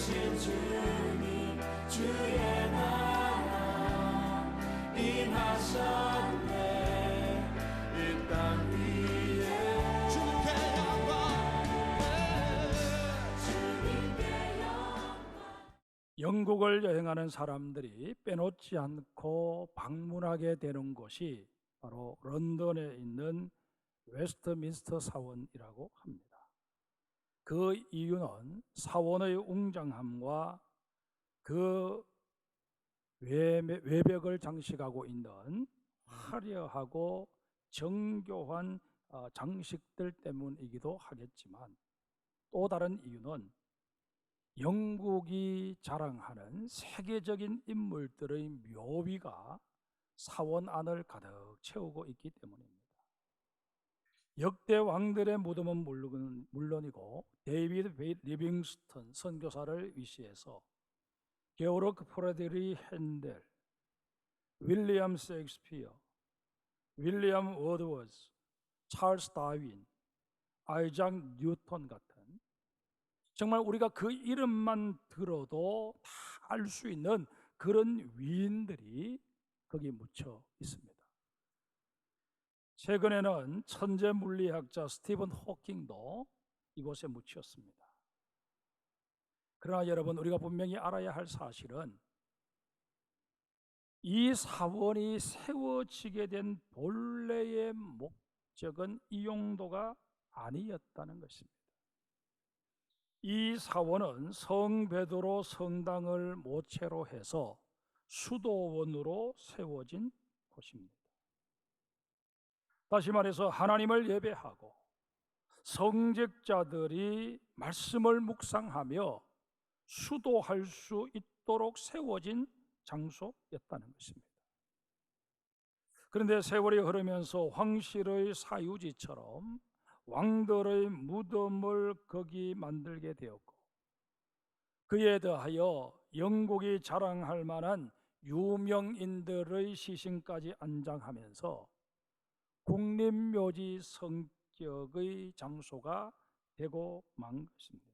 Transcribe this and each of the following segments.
오신 주님 주의 나라 임하셨네. 이 땅 위에 주님께 영광. 영국을 여행하는 사람들이 빼놓지 않고 방문하게 되는 곳이 바로 런던에 있는 웨스트민스터 사원이라고 합니다. 그 이유는 사원의 웅장함과 그 외벽을 장식하고 있는 화려하고 정교한 장식들 때문이기도 하겠지만, 또 다른 이유는 영국이 자랑하는 세계적인 인물들의 묘비가 사원 안을 가득 채우고 있기 때문입니다. 역대 왕들의 무덤은 물론이고 데이비드 리빙스턴 선교사를 위시해서 게오르크 프레드리 핸델, 윌리엄 셰익스피어, 윌리엄 워드워즈, 찰스 다윈, 아이작 뉴턴 같은, 정말 우리가 그 이름만 들어도 다 알 수 있는 그런 위인들이 거기 묻혀 있습니다. 최근에는 천재 물리학자 스티븐 호킹도 이곳에 묻혔습니다. 그러나 여러분, 우리가 분명히 알아야 할 사실은 이 사원이 세워지게 된 본래의 목적은 이 용도가 아니었다는 것입니다. 이 사원은 성 베드로 성당을 모체로 해서 수도원으로 세워진 곳입니다. 다시 말해서 하나님을 예배하고 성직자들이 말씀을 묵상하며 수도할 수 있도록 세워진 장소였다는 것입니다. 그런데 세월이 흐르면서 황실의 사유지처럼 왕들의 무덤을 거기 만들게 되었고, 그에 더하여 영국이 자랑할 만한 유명인들의 시신까지 안장하면서 국립묘지 성격의 장소가 되고 만 것입니다.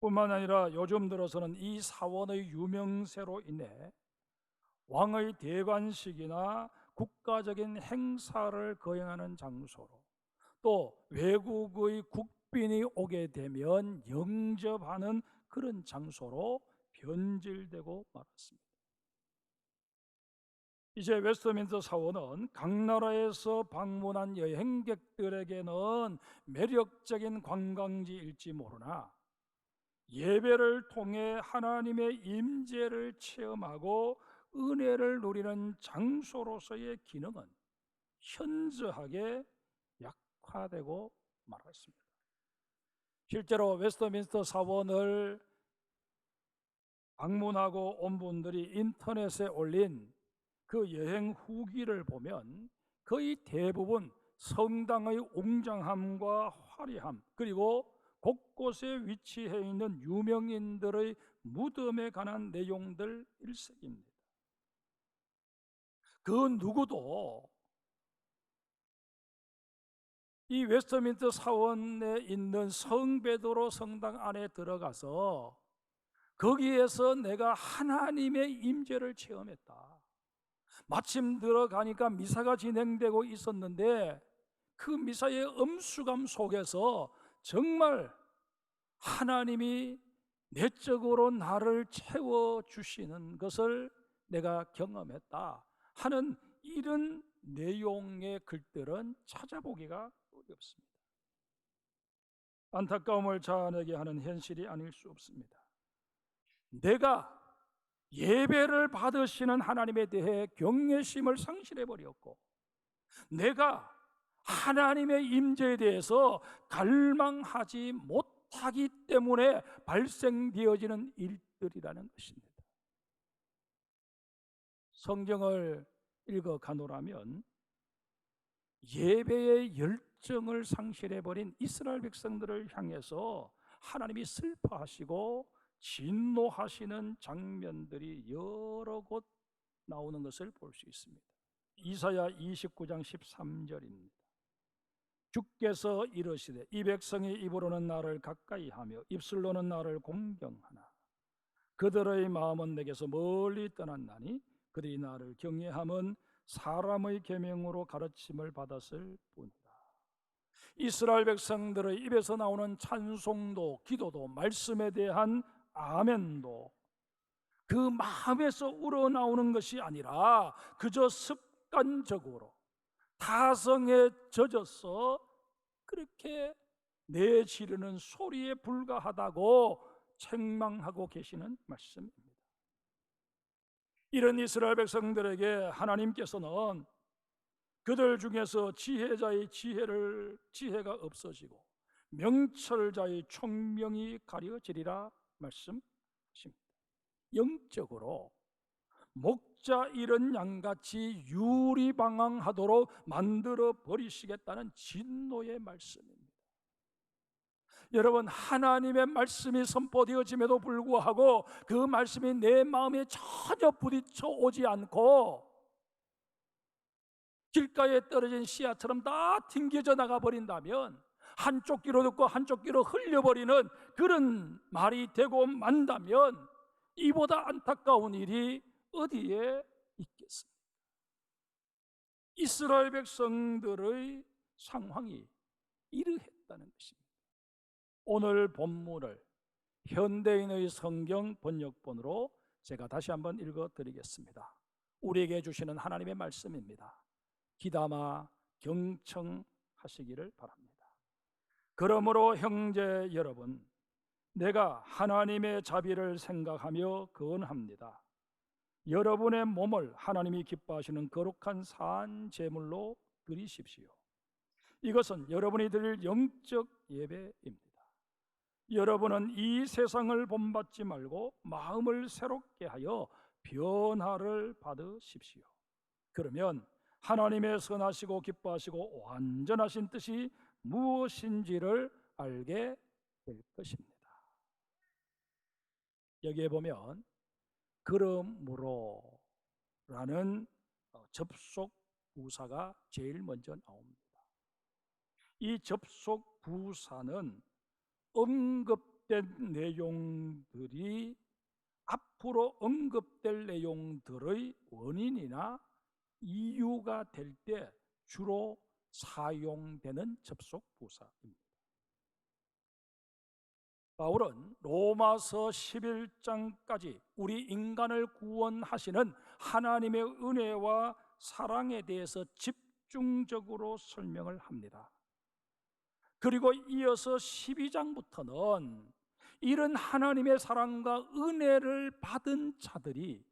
뿐만 아니라 요즘 들어서는 이 사원의 유명세로 인해 왕의 대관식이나 국가적인 행사를 거행하는 장소로, 또 외국의 국빈이 오게 되면 영접하는 그런 장소로 변질되고 말았습니다. 이제 웨스트민스터 사원은 각 나라에서 방문한 여행객들에게는 매력적인 관광지일지 모르나 예배를 통해 하나님의 임재를 체험하고 은혜를 누리는 장소로서의 기능은 현저하게 약화되고 말았습니다. 실제로 웨스트민스터 사원을 방문하고 온 분들이 인터넷에 올린 그 여행 후기를 보면 거의 대부분 성당의 웅장함과 화려함, 그리고 곳곳에 위치해 있는 유명인들의 무덤에 관한 내용들 일색입니다. 그 누구도 이 웨스트민스터 사원에 있는 성 베드로 성당 안에 들어가서 거기에서 내가 하나님의 임재를 체험했다, 마침 들어가니까 미사가 진행되고 있었는데 그 미사의 엄수감 속에서 정말 하나님이 내적으로 나를 채워주시는 것을 내가 경험했다 하는 이런 내용의 글들은 찾아보기가 어렵습니다. 안타까움을 자아내게 하는 현실이 아닐 수 없습니다. 내가 예배를 받으시는 하나님에 대해 경외심을 상실해버렸고, 내가 하나님의 임재에 대해서 갈망하지 못하기 때문에 발생되어지는 일들이라는 것입니다. 성경을 읽어가노라면 예배의 열정을 상실해버린 이스라엘 백성들을 향해서 하나님이 슬퍼하시고 진노하시는 장면들이 여러 곳 나오는 것을 볼 수 있습니다. 이사야 29장 13절입니다. 주께서 이르시되 이 백성이 입으로는 나를 가까이하며 입술로는 나를 공경하나 그들의 마음은 내게서 멀리 떠났나니 그들이 나를 경외함은 사람의 계명으로 가르침을 받았을 뿐이다. 이스라엘 백성들의 입에서 나오는 찬송도 기도도 말씀에 대한 아멘도 그 마음에서 우러나오는 것이 아니라 그저 습관적으로 타성에 젖어서 그렇게 내지르는 소리에 불과하다고 책망하고 계시는 말씀입니다. 이런 이스라엘 백성들에게 하나님께서는 그들 중에서 지혜자의 지혜가 없어지고 명철자의 총명이 가려지리라 말씀하십니다. 영적으로 목자 잃은 양같이 유리방황하도록 만들어 버리시겠다는 진노의 말씀입니다. 여러분, 하나님의 말씀이 선포되어짐에도 불구하고 그 말씀이 내 마음에 전혀 부딪혀 오지 않고 길가에 떨어진 씨앗처럼 다 튕겨져 나가 버린다면, 한쪽 귀로 듣고 한쪽 귀로 흘려버리는 그런 말이 되고 만다면 이보다 안타까운 일이 어디에 있겠습니까? 이스라엘 백성들의 상황이 이러했다는 것입니다. 오늘 본문을 현대인의 성경 번역본으로 제가 다시 한번 읽어드리겠습니다. 우리에게 주시는 하나님의 말씀입니다. 귀담아 경청하시기를 바랍니다. 그러므로 형제 여러분, 내가 하나님의 자비를 생각하며 건합니다. 여러분의 몸을 하나님이 기뻐하시는 거룩한 산 제물로 드리십시오. 이것은 여러분이 드릴 영적 예배입니다. 여러분은 이 세상을 본받지 말고 마음을 새롭게 하여 변화를 받으십시오. 그러면 하나님의 선하시고 기뻐하시고 완전하신 뜻이 무엇인지를 알게 될 것입니다. 여기에 보면 그러므로라는 접속 부사가 제일 먼저 나옵니다. 이 접속 부사는 언급된 내용들이 앞으로 언급될 내용들의 원인이나 이유가 될 때 주로 사용되는 접속 부사입니다. 바울은 로마서 11장까지 우리 인간을 구원하시는 하나님의 은혜와 사랑에 대해서 집중적으로 설명을 합니다. 그리고 이어서 12장부터는 이런 하나님의 사랑과 은혜를 받은 자들이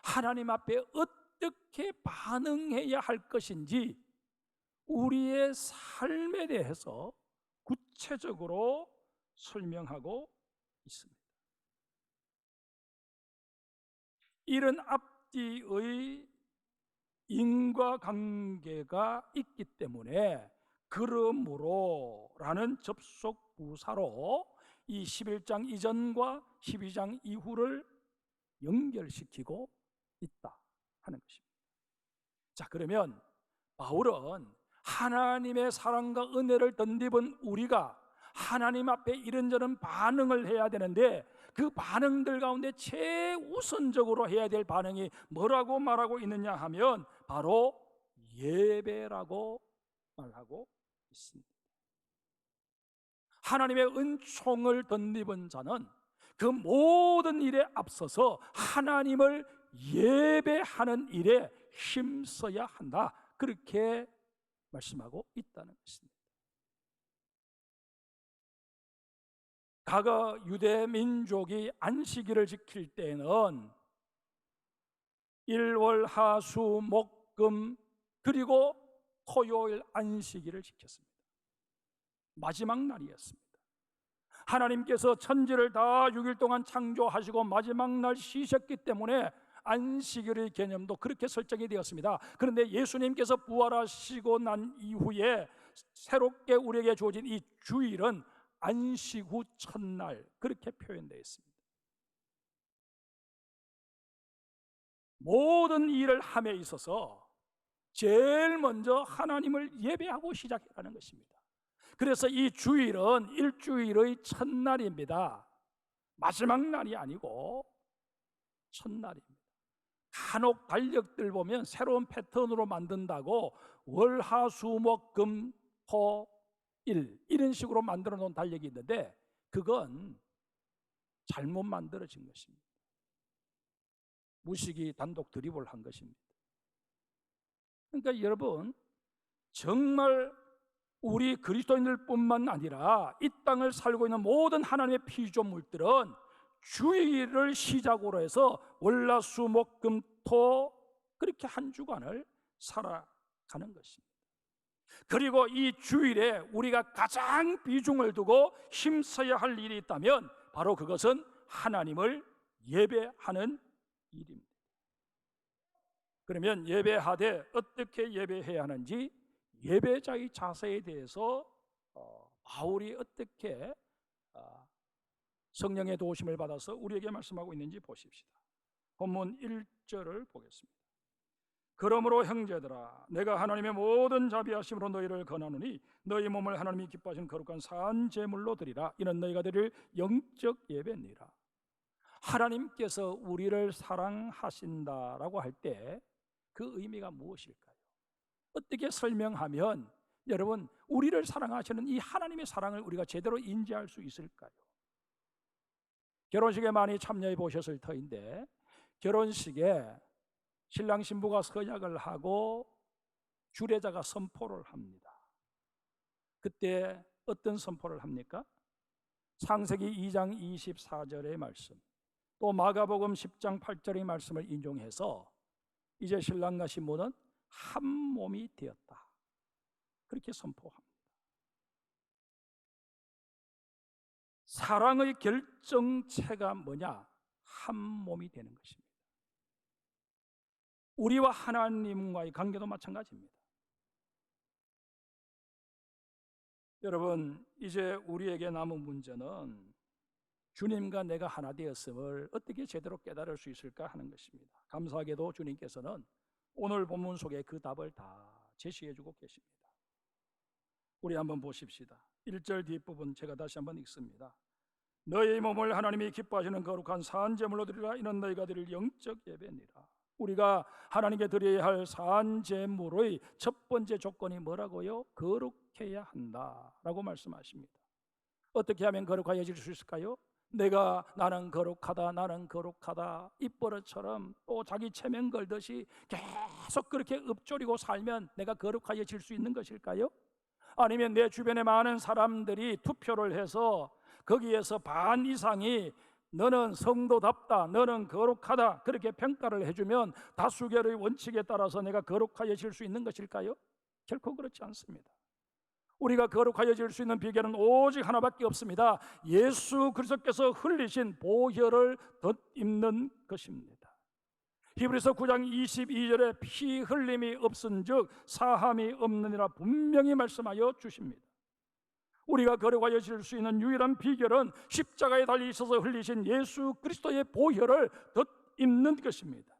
하나님 앞에 어떻게 반응해야 할 것인지 우리의 삶에 대해서 구체적으로 설명하고 있습니다. 이런 앞뒤의 인과관계가 있기 때문에 그러므로라는 접속 부사로 이 11장 이전과 12장 이후를 연결시키고 있다 하는 것입니다. 자, 그러면 바울은 하나님의 사랑과 은혜를 덧입은 우리가 하나님 앞에 이런저런 반응을 해야 되는데 그 반응들 가운데 최우선적으로 해야 될 반응이 뭐라고 말하고 있느냐 하면 바로 예배라고 말하고 있습니다. 하나님의 은총을 덧입은 자는 그 모든 일에 앞서서 하나님을 예배하는 일에 힘써야 한다, 그렇게 말씀하고 있다는 것입니다. 과거 유대 민족이 안식일을 지킬 때는 일월 하수 목금 그리고 토요일 안식일을 지켰습니다. 마지막 날이었습니다. 하나님께서 천지를 다 6일 동안 창조하시고 마지막 날 쉬셨기 때문에 안식일의 개념도 그렇게 설정이 되었습니다. 그런데 예수님께서 부활하시고 난 이후에 새롭게 우리에게 주어진 이 주일은 안식 후 첫날, 그렇게 표현되어 있습니다. 모든 일을 함에 있어서 제일 먼저 하나님을 예배하고 시작하는 것입니다. 그래서 이 주일은 일주일의 첫날입니다. 마지막 날이 아니고 첫날입니다. 간혹 달력들 보면 새로운 패턴으로 만든다고 월, 화, 수, 목, 금, 토, 일 이런 식으로 만들어 놓은 달력이 있는데 그건 잘못 만들어진 것입니다. 무식이 단독 드립을 한 것입니다. 그러니까 여러분, 정말 우리 그리스도인들뿐만 아니라 이 땅을 살고 있는 모든 하나님의 피조물들은 주일을 시작으로 해서 월, 수, 목, 금, 토 그렇게 한 주간을 살아가는 것입니다. 그리고 이 주일에 우리가 가장 비중을 두고 힘써야 할 일이 있다면 바로 그것은 하나님을 예배하는 일입니다. 그러면 예배하되 어떻게 예배해야 하는지 예배자의 자세에 대해서 바울이 어떻게 성령의 도우심을 받아서 우리에게 말씀하고 있는지 보십시다. 본문 1절을 보겠습니다. 그러므로 형제들아, 내가 하나님의 모든 자비하심으로 너희를 권하노니 너희 몸을 하나님이 기뻐하시는 거룩한 산 제물로 드리라. 이는 너희가 드릴 영적 예배니라. 하나님께서 우리를 사랑하신다라고 할 때 그 의미가 무엇일까요? 어떻게 설명하면 여러분 우리를 사랑하시는 이 하나님의 사랑을 우리가 제대로 인지할 수 있을까요? 결혼식에 많이 참여해 보셨을 터인데 결혼식에 신랑 신부가 서약을 하고 주례자가 선포를 합니다. 그때 어떤 선포를 합니까? 창세기 2장 24절의 말씀, 또 마가복음 10장 8절의 말씀을 인용해서 이제 신랑과 신부는 한 몸이 되었다, 그렇게 선포합니다. 사랑의 결정체가 뭐냐? 한 몸이 되는 것입니다. 우리와 하나님과의 관계도 마찬가지입니다. 여러분, 이제 우리에게 남은 문제는 주님과 내가 하나 되었음을 어떻게 제대로 깨달을 수 있을까 하는 것입니다. 감사하게도 주님께서는 오늘 본문 속에 그 답을 다 제시해 주고 계십니다. 우리 한번 보십시다. 1절 뒷부분 제가 다시 한번 읽습니다. 너희 몸을 하나님이 기뻐하시는 거룩한 산제물로 드리라. 이는 너희가 드릴 영적 예배니라. 우리가 하나님께 드려야 할 산제물의 첫 번째 조건이 뭐라고요? 거룩해야 한다라고 말씀하십니다. 어떻게 하면 거룩해질 수 있을까요? 나는 거룩하다, 나는 거룩하다 입버릇처럼 또 자기 체면 걸듯이 계속 그렇게 읊조리고 살면 내가 거룩해질 수 있는 것일까요? 아니면 내 주변에 많은 사람들이 투표를 해서 거기에서 반 이상이 너는 성도답다, 너는 거룩하다 그렇게 평가를 해주면 다수결의 원칙에 따라서 내가 거룩해질 수 있는 것일까요? 결코 그렇지 않습니다. 우리가 거룩해질 수 있는 비결은 오직 하나밖에 없습니다. 예수 그리스도께서 흘리신 보혈을 덧입는 것입니다. 히브리서 9장 22절에 피 흘림이 없은즉 사함이 없느니라 분명히 말씀하여 주십니다. 우리가 거룩해질 수 있는 유일한 비결은 십자가에 달려 있어서 흘리신 예수 그리스도의 보혈을 덧입는 것입니다.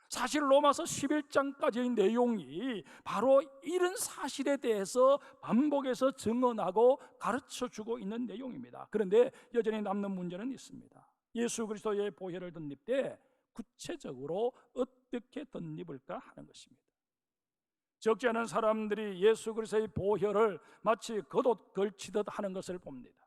사실 로마서 11장까지의 내용이 바로 이런 사실에 대해서 반복해서 증언하고 가르쳐주고 있는 내용입니다. 그런데 여전히 남는 문제는 있습니다. 예수 그리스도의 보혈을 덧입을 때 구체적으로 어떻게 덧입을까 하는 것입니다. 적지 않은 사람들이 예수 그리스도의 보혈을 마치 겉옷 걸치듯 하는 것을 봅니다.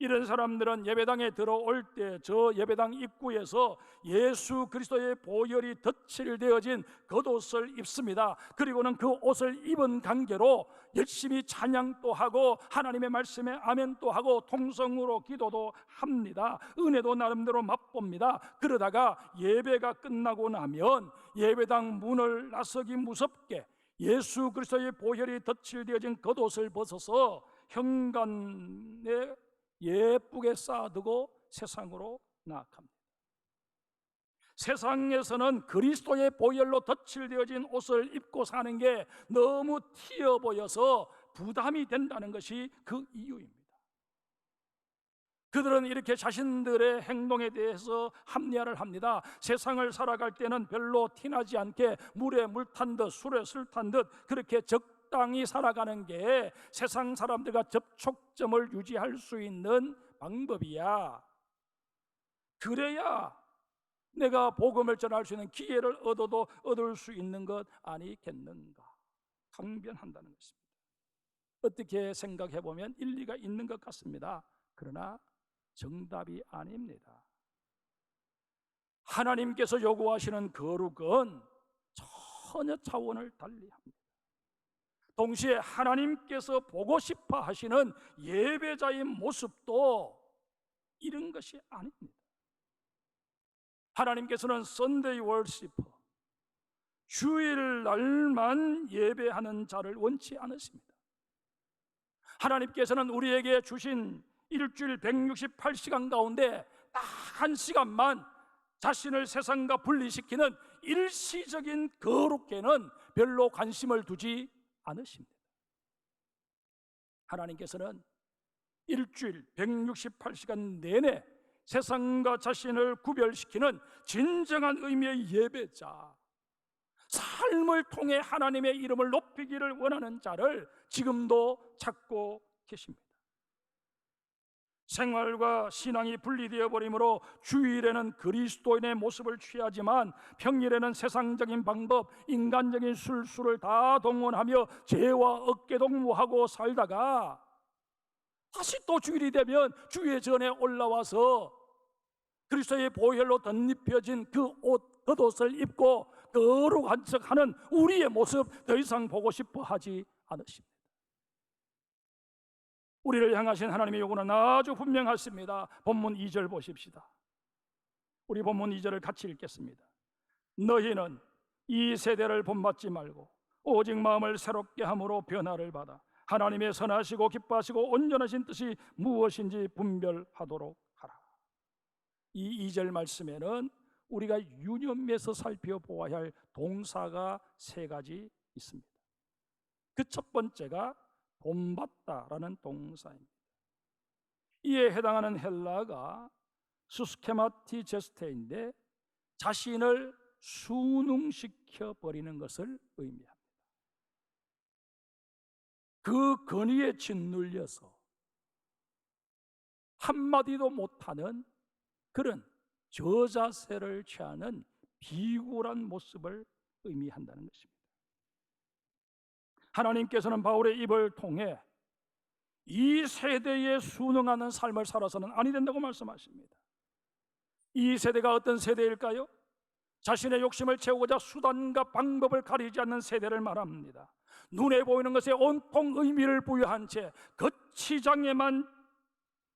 이런 사람들은 예배당에 들어올 때 저 예배당 입구에서 예수 그리스도의 보혈이 덧칠되어진 겉옷을 입습니다. 그리고는 그 옷을 입은 관계로 열심히 찬양도 하고 하나님의 말씀에 아멘도 하고 통성으로 기도도 합니다. 은혜도 나름대로 맛봅니다. 그러다가 예배가 끝나고 나면 예배당 문을 나서기 무섭게 예수 그리스도의 보혈이 덧칠되어진 겉옷을 벗어서 현관에 예쁘게 쌓아두고 세상으로 나아갑니다. 세상에서는 그리스도의 보혈로 덧칠되어진 옷을 입고 사는 게 너무 튀어 보여서 부담이 된다는 것이 그 이유입니다. 그들은 이렇게 자신들의 행동에 대해서 합리화를 합니다. 세상을 살아갈 때는 별로 티나지 않게 물에 물 탄 듯 술에 술 탄 듯 그렇게 적 적당히 살아가는 게 세상 사람들과 접촉점을 유지할 수 있는 방법이야. 그래야 내가 복음을 전할 수 있는 기회를 얻어도 얻을 수 있는 것 아니겠는가 강변한다는 것입니다. 어떻게 생각해 보면 일리가 있는 것 같습니다. 그러나 정답이 아닙니다. 하나님께서 요구하시는 거룩은 전혀 차원을 달리합니다. 동시에 하나님께서 보고 싶어 하시는 예배자의 모습도 이런 것이 아닙니다. 하나님께서는 썬데이 월시퍼, 주일날만 예배하는 자를 원치 않으십니다. 하나님께서는 우리에게 주신 일주일 168시간 가운데 딱 한 시간만 자신을 세상과 분리시키는 일시적인 거룩에는 별로 관심을 두지 않으십니다. 하나님께서는 일주일 168시간 내내 세상과 자신을 구별시키는 진정한 의미의 예배자, 삶을 통해 하나님의 이름을 높이기를 원하는 자를 지금도 찾고 계십니다. 생활과 신앙이 분리되어 버림으로 주일에는 그리스도인의 모습을 취하지만 평일에는 세상적인 방법, 인간적인 술수를 다 동원하며 죄와 어깨동무하고 살다가 다시 또 주일이 되면 주의 전에 올라와서 그리스도의 보혈로 덧입혀진 그 옷, 겉옷을 입고 거룩한 척하는 우리의 모습 더 이상 보고 싶어 하지 않으십니다. 우리를 향하신 하나님의 요구는 아주 분명하십니다. 본문 2절 보십시다. 우리 본문 2절을 같이 읽겠습니다. 너희는 이 세대를 본받지 말고 오직 마음을 새롭게 함으로 변화를 받아 하나님의 선하시고 기뻐하시고 온전하신 뜻이 무엇인지 분별하도록 하라. 이 2절 말씀에는 우리가 유념해서 살펴보아야 할 동사가 세 가지 있습니다. 그 첫 번째가 본받다라는 동사입니다. 이에 해당하는 헬라가 수스케마티 제스테인데 자신을 순응시켜 버리는 것을 의미합니다. 그 권위에 짓눌려서 한마디도 못하는 그런 저자세를 취하는 비굴한 모습을 의미한다는 것입니다. 하나님께서는 바울의 입을 통해 이 세대에 순응하는 삶을 살아서는 아니 된다고 말씀하십니다. 이 세대가 어떤 세대일까요? 자신의 욕심을 채우고자 수단과 방법을 가리지 않는 세대를 말합니다. 눈에 보이는 것에 온통 의미를 부여한 채 거치장에만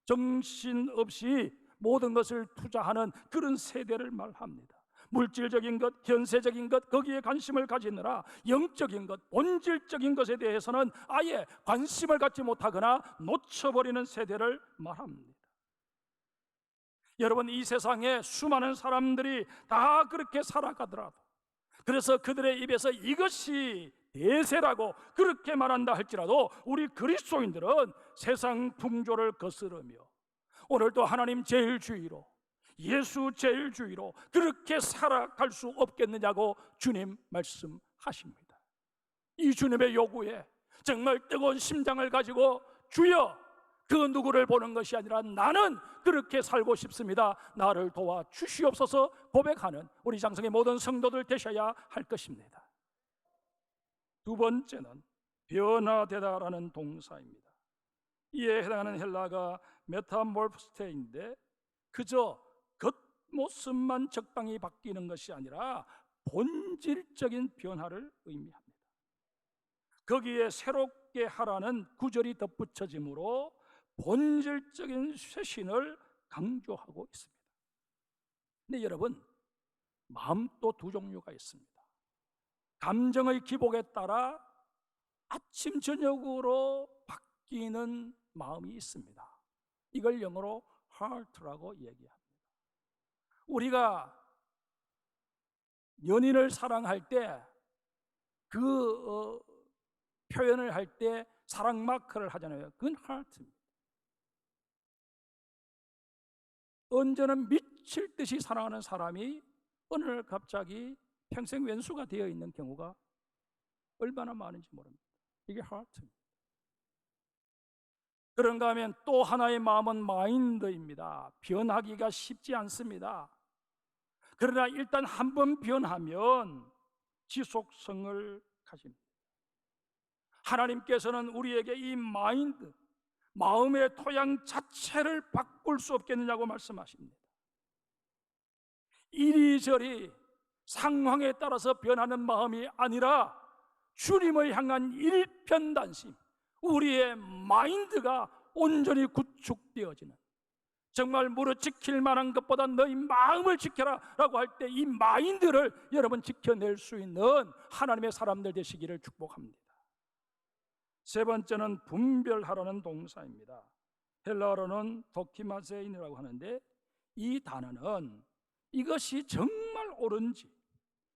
정신없이 모든 것을 투자하는 그런 세대를 말합니다. 물질적인 것, 현세적인 것, 거기에 관심을 가지느라 영적인 것, 본질적인 것에 대해서는 아예 관심을 갖지 못하거나 놓쳐버리는 세대를 말합니다. 여러분, 이 세상에 수많은 사람들이 다 그렇게 살아가더라도, 그래서 그들의 입에서 이것이 대세라고 그렇게 말한다 할지라도 우리 그리스도인들은 세상 풍조를 거스르며 오늘도 하나님 제일주의로, 예수 제일주의로 그렇게 살아갈 수 없겠느냐고 주님 말씀하십니다. 이 주님의 요구에 정말 뜨거운 심장을 가지고 주여, 그 누구를 보는 것이 아니라 나는 그렇게 살고 싶습니다, 나를 도와 주시옵소서 고백하는 우리 장성의 모든 성도들 되셔야 할 것입니다. 두 번째는 변화되다라는 동사입니다. 이에 해당하는 헬라가 메타몰프스테인데 그저 겉모습만 적당히 바뀌는 것이 아니라 본질적인 변화를 의미합니다. 거기에 새롭게 하라는 구절이 덧붙여지므로 본질적인 쇄신을 강조하고 있습니다. 근데 여러분, 마음도 두 종류가 있습니다. 감정의 기복에 따라 아침 저녁으로 바뀌는 마음이 있습니다. 이걸 영어로 heart라고 얘기합니다. 우리가 연인을 사랑할 때 그 표현을 할 때 사랑 마크를 하잖아요. 그건 heart입니다. 언제는 미칠 듯이 사랑하는 사람이 어느 날 갑자기 평생 왼수가 되어 있는 경우가 얼마나 많은지 모릅니다. 이게 하트입니다. 그런가 하면 또 하나의 마음은 마인드입니다. 변하기가 쉽지 않습니다. 그러나 일단 한번 변하면 지속성을 가집니다. 하나님께서는 우리에게 이 마인드, 마음의 토양 자체를 바꿀 수 없겠느냐고 말씀하십니다. 이리저리 상황에 따라서 변하는 마음이 아니라 주님을 향한 일편단심, 우리의 마인드가 온전히 구축되어지는, 정말 무릇 지킬 만한 것보다 너희 마음을 지켜라 라고 할 때 이 마인드를 여러분 지켜낼 수 있는 하나님의 사람들 되시기를 축복합니다. 세 번째는 분별하라는 동사입니다. 헬라어로는 도키마세인이라고 하는데, 이 단어는 이것이 정말 옳은지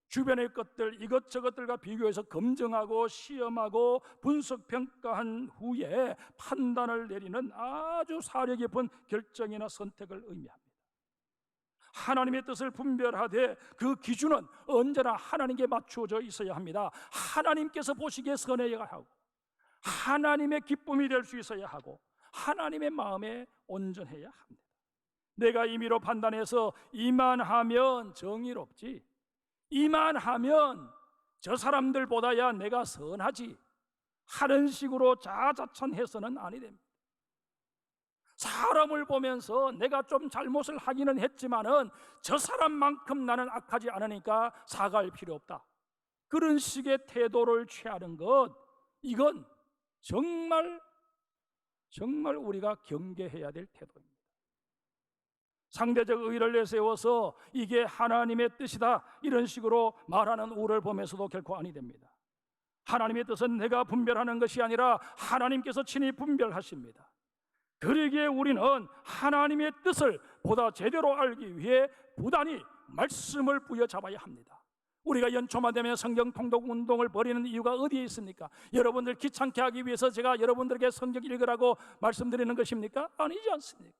주변의 것들 이것저것들과 비교해서 검증하고 시험하고 분석 평가한 후에 판단을 내리는 아주 사려 깊은 결정이나 선택을 의미합니다. 하나님의 뜻을 분별하되 그 기준은 언제나 하나님께 맞추어져 있어야 합니다. 하나님께서 보시기에 선해야 하고 하나님의 기쁨이 될 수 있어야 하고 하나님의 마음에 온전해야 합니다. 내가 임의로 판단해서 이만하면 정의롭지, 이만하면 저 사람들보다야 내가 선하지 하는 식으로 자자천해서는 아니 됩니다. 사람을 보면서 내가 좀 잘못을 하기는 했지만은 저 사람만큼 나는 악하지 않으니까 사과할 필요 없다, 그런 식의 태도를 취하는 것, 이건 정말 우리가 경계해야 될 태도입니다. 상대적 의의를 내세워서 이게 하나님의 뜻이다 이런 식으로 말하는 우를 보면서도 결코 아니 됩니다. 하나님의 뜻은 내가 분별하는 것이 아니라 하나님께서 친히 분별하십니다. 그러기에 우리는 하나님의 뜻을 보다 제대로 알기 위해 부단히 말씀을 부여잡아야 합니다. 우리가 연초만 되면 성경 통독 운동을 벌이는 이유가 어디에 있습니까? 여러분들 귀찮게 하기 위해서 제가 여러분들에게 성경 읽으라고 말씀드리는 것입니까? 아니지 않습니까?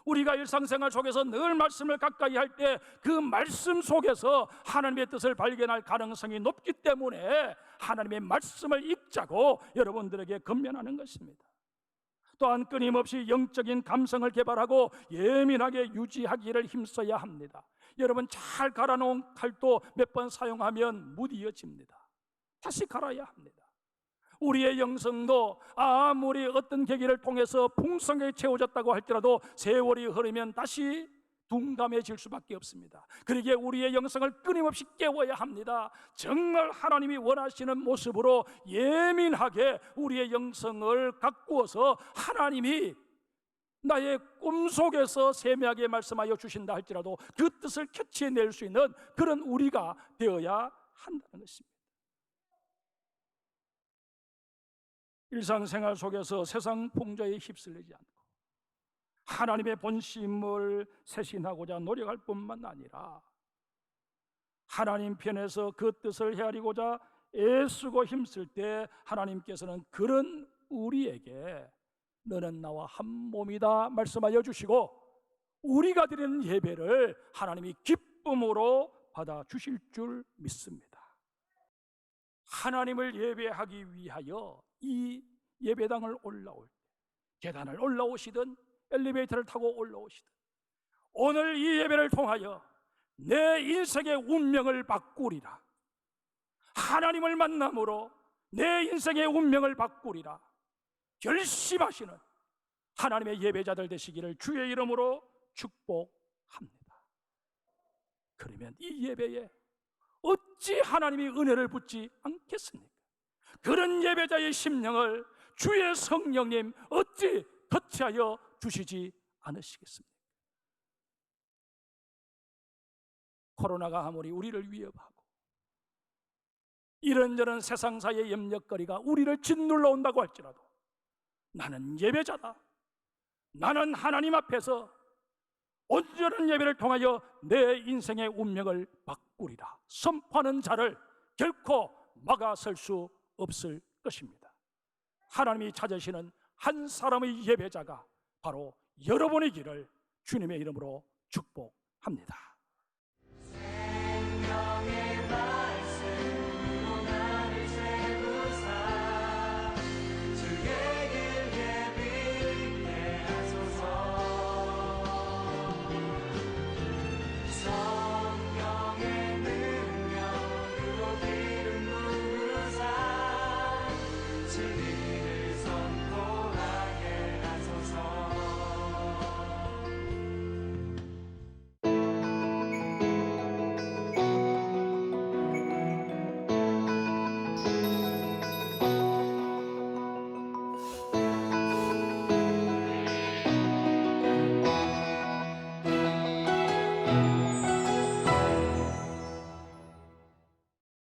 우리가 일상생활 속에서 늘 말씀을 가까이 할 때 그 말씀 속에서 하나님의 뜻을 발견할 가능성이 높기 때문에 하나님의 말씀을 읽자고 여러분들에게 권면하는 것입니다. 또한 끊임없이 영적인 감성을 개발하고 예민하게 유지하기를 힘써야 합니다. 여러분, 잘 갈아놓은 칼도 몇 번 사용하면 무디어집니다. 다시 갈아야 합니다. 우리의 영성도 아무리 어떤 계기를 통해서 풍성하게 채워졌다고 할지라도 세월이 흐르면 다시 둔감해질 수밖에 없습니다. 그러기에 우리의 영성을 끊임없이 깨워야 합니다. 정말 하나님이 원하시는 모습으로 예민하게 우리의 영성을 가꾸어서 하나님이 나의 꿈속에서 세미하게 말씀하여 주신다 할지라도 그 뜻을 캐치해낼 수 있는 그런 우리가 되어야 한다는 것입니다. 일상생활 속에서 세상 풍조에 휩쓸리지 않고 하나님의 본심을 쇄신하고자 노력할 뿐만 아니라 하나님 편에서 그 뜻을 헤아리고자 애쓰고 힘쓸 때 하나님께서는 그런 우리에게 너는 나와 한 몸이다 말씀하여 주시고 우리가 드리는 예배를 하나님이 기쁨으로 받아 주실 줄 믿습니다. 하나님을 예배하기 위하여 이 예배당을 올라올 때, 계단을 올라오시든 엘리베이터를 타고 올라오시든, 오늘 이 예배를 통하여 내 인생의 운명을 바꾸리라, 하나님을 만남으로 내 인생의 운명을 바꾸리라 결심하시는 하나님의 예배자들 되시기를 주의 이름으로 축복합니다. 그러면 이 예배에 어찌 하나님이 은혜를 붓지 않겠습니까? 그런 예배자의 심령을 주의 성령님 어찌 터치하여 주시지 않으시겠습니까? 코로나가 아무리 우리를 위협하고 이런저런 세상사의 염려거리가 우리를 짓눌러 온다고 할지라도 나는 예배자다, 나는 하나님 앞에서 온전한 예배를 통하여 내 인생의 운명을 바꾸리라 선포하는 자를 결코 막아설 수 없을 것입니다. 하나님이 찾으시는 한 사람의 예배자가 바로 여러분이기를 주님의 이름으로 축복합니다.